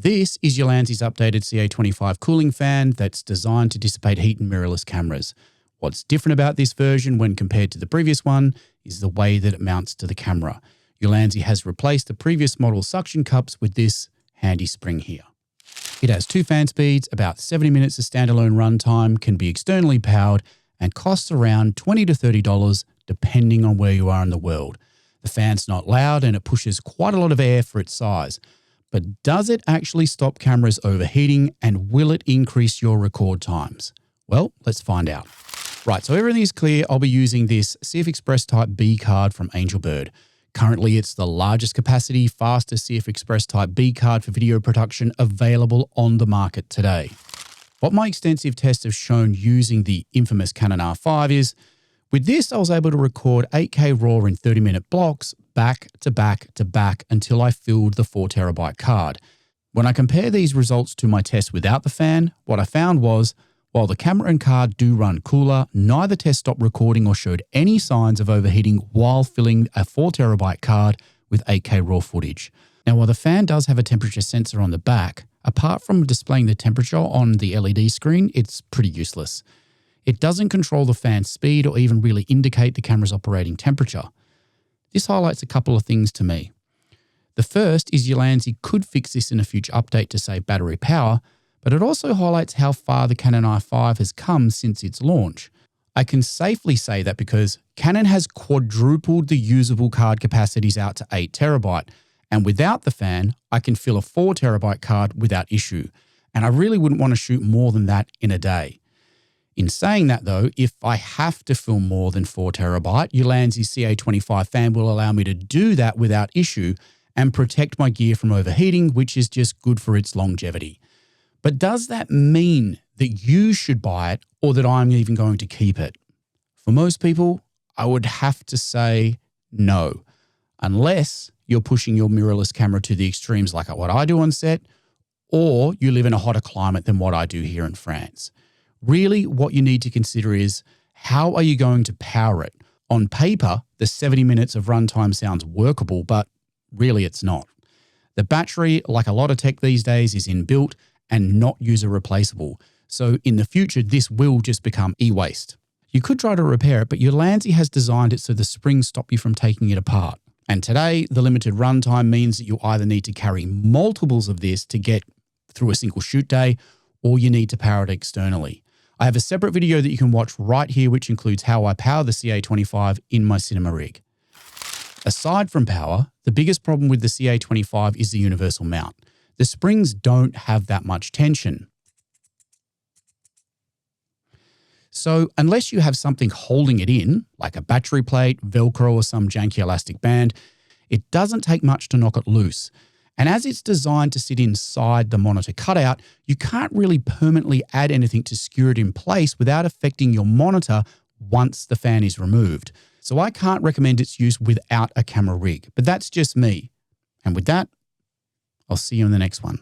This is Ulanzi's updated CA25 cooling fan that's designed to dissipate heat in mirrorless cameras. What's different about this version when compared to the previous one is the way that it mounts to the camera. Ulanzi has replaced the previous model suction cups with this handy spring here. It has 2 fan speeds, about 70 minutes of standalone runtime, can be externally powered, and costs around $20 to $30 depending on where you are in the world. The fan's not loud and it pushes quite a lot of air for its size. But does it actually stop cameras overheating, and will it increase your record times? Well, let's find out. Right, so everything is clear. I'll be using this CF Express Type B card from Angelbird. Currently, it's the largest capacity, fastest CF Express Type B card for video production available on the market today. What my extensive tests have shown using the infamous Canon R5 is, with this, I was able to record 8K RAW in 30-minute blocks, back to back to back, until I filled the 4TB card. When I compare these results to my test without the fan, what I found was, while the camera and card do run cooler, neither test stopped recording or showed any signs of overheating while filling a 4TB card with 8K RAW footage. Now, while the fan does have a temperature sensor on the back, apart from displaying the temperature on the LED screen, it's pretty useless. It doesn't control the fan's speed or even really indicate the camera's operating temperature. This highlights a couple of things to me. The first is Ulanzi could fix this in a future update to save battery power, but it also highlights how far the Canon R5 has come since its launch. I can safely say that because Canon has quadrupled the usable card capacities out to 8TB, and without the fan, I can fill a 4TB card without issue, and I really wouldn't want to shoot more than that in a day. In saying that though, if I have to film more than 4TB, Ulanzi's CA25 fan will allow me to do that without issue and protect my gear from overheating, which is just good for its longevity. But does that mean that you should buy it, or that I'm even going to keep it? For most people, I would have to say no, unless you're pushing your mirrorless camera to the extremes like what I do on set, or you live in a hotter climate than what I do here in France. Really, what you need to consider is, how are you going to power it? On paper, the 70 minutes of runtime sounds workable, but really it's not. The battery, like a lot of tech these days, is inbuilt and not user replaceable. So in the future, this will just become e-waste. You could try to repair it, but Ulanzi has designed it so the springs stop you from taking it apart. And today, the limited runtime means that you either need to carry multiples of this to get through a single shoot day, or you need to power it externally. I have a separate video that you can watch right here, which includes how I power the CA25 in my cinema rig. Aside from power, the biggest problem with the CA25 is the universal mount. The springs don't have that much tension. So unless you have something holding it in, like a battery plate, Velcro, or some janky elastic band, it doesn't take much to knock it loose. And as it's designed to sit inside the monitor cutout, you can't really permanently add anything to secure it in place without affecting your monitor once the fan is removed. So I can't recommend its use without a camera rig, but that's just me. And with that, I'll see you in the next one.